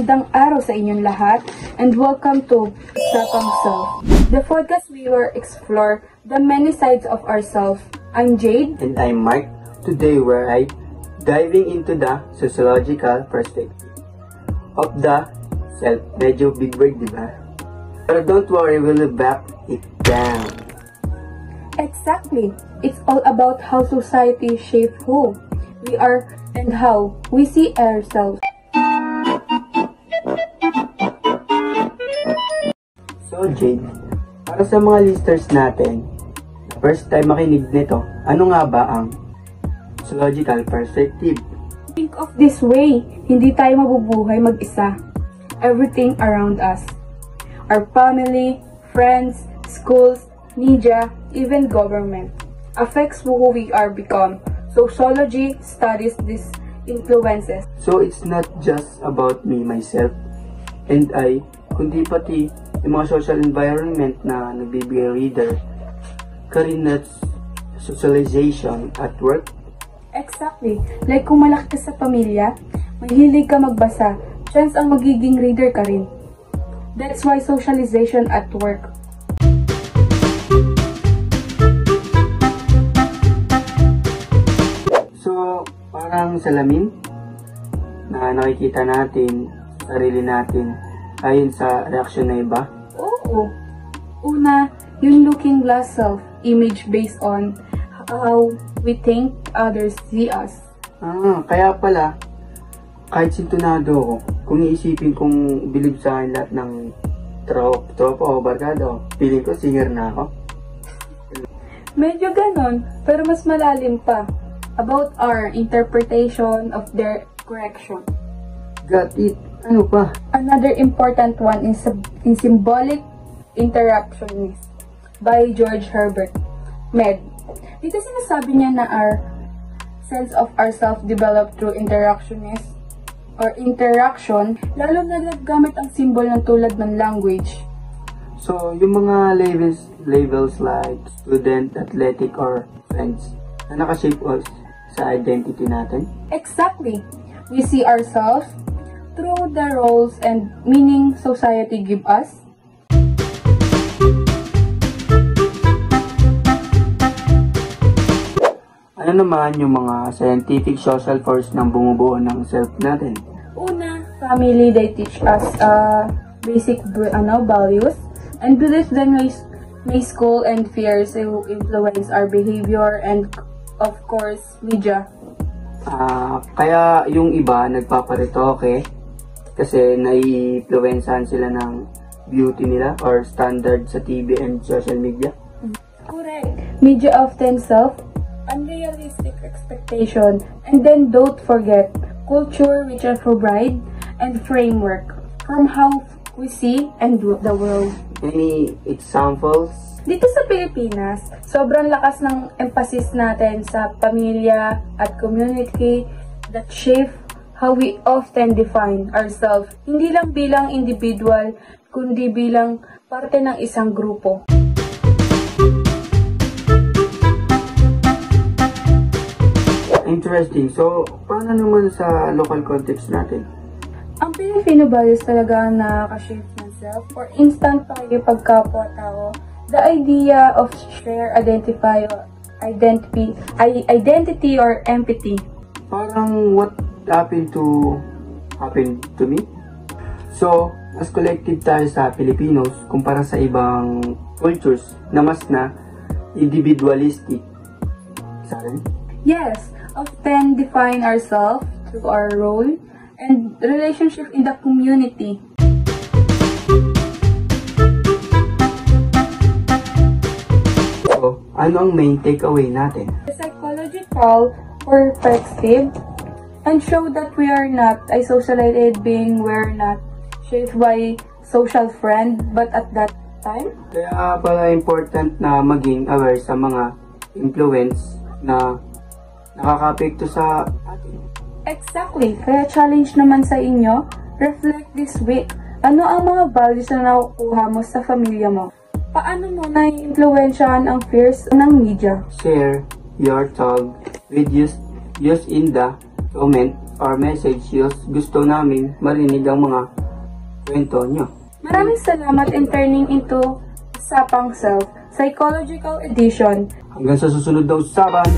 Magandang araw sa inyong lahat and welcome to Usapang Self. The podcast we will explore the many sides of ourselves. I'm Jade. And I'm Mark. Today we're diving into the sociological perspective of the self. Medyo big word, diba? But don't worry, we'll back it down. Exactly. It's all about how society shapes who we are and how we see ourselves. So Jade, para sa mga listeners natin, first time makinig nito, ano nga ba ang sociological perspective? Think of this way, hindi tayo mabubuhay mag-isa. Everything around us, our family, friends, schools, media, even government, affects who we are become. Sociology studies these influences. So it's not just about me, myself, and I, kundi pati yung mga social environment na nagbibigay reader, Karina's socialization at work. Exactly. Like kung malaki ka sa pamilya, mahilig ka magbasa, chance ang magiging reader ka rin. That's why socialization at work. So, parang salamin na nakikita natin, sarili natin, ayon sa reaksyon na iba. Oo. Una, yung looking glass self, image based on how we think others see us. Kaya pala, kahit sintonado ako, kung iisipin kong bilib sa akin lahat ng tropa o barkada, feeling ko singer na ako. Medyo ganon, pero mas malalim pa about our interpretation of their correction. Got it. Ano pa? Another important one is in Symbolic Interruptionist by George Herbert Mead. Dito sinasabi niya na our sense of ourself developed through interactionist or interaction, lalo na gamit ang symbol ng tulad ng language. So, yung mga labels like student, athletic, or friends na nakashape us sa identity natin. Exactly. We see ourselves through the roles and meaning society give us. Ano naman yung mga scientific social force ng bumubuo ng self natin? Una, family, they teach us basic values and beliefs. Then may school and fears who influence our behavior, and of course, media. Kaya yung iba nagpaparitoke kasi nai-influencehan sila ng beauty nila or standard sa TV and social media. Correct. Media often unrealistic expectation, and then don't forget culture which are provide and framework from how we see and do the world. Any examples? Dito sa Pilipinas, sobrang lakas ng emphasis natin sa pamilya at community that shape how we often define ourselves, hindi lang bilang individual, kundi bilang parte ng isang grupo. Interesting. So, paano naman sa local context natin? Ang Filipino values talaga nakaka-shape ng self. For instance, pagkapwa-tao, the idea of share identity or empathy. Parang what happened to me? So, mas collective tayo sa Filipinos kumpara sa ibang cultures na mas na individualistic. Sorry? Yes, often define ourselves through our role and relationship in the community. So, ano ang main takeaway natin? The psychological perspective and show that we are not isolated being, we're not shaped by social friend, but at that time. Kaya pala important na maging aware sa mga influence na nakaka-apekto sa atin. Exactly. Kaya challenge naman sa inyo, reflect this week. Ano ang mga values na nakukuha mo sa pamilya mo? Paano mo na-influensyahan ang fears ng media? Share your thought with use in the comment our message. Gusto namin marinig ang mga kwento nyo. Maraming salamat in turning into Usapang Self, Psychological Edition. Hanggang sa susunod na usapan.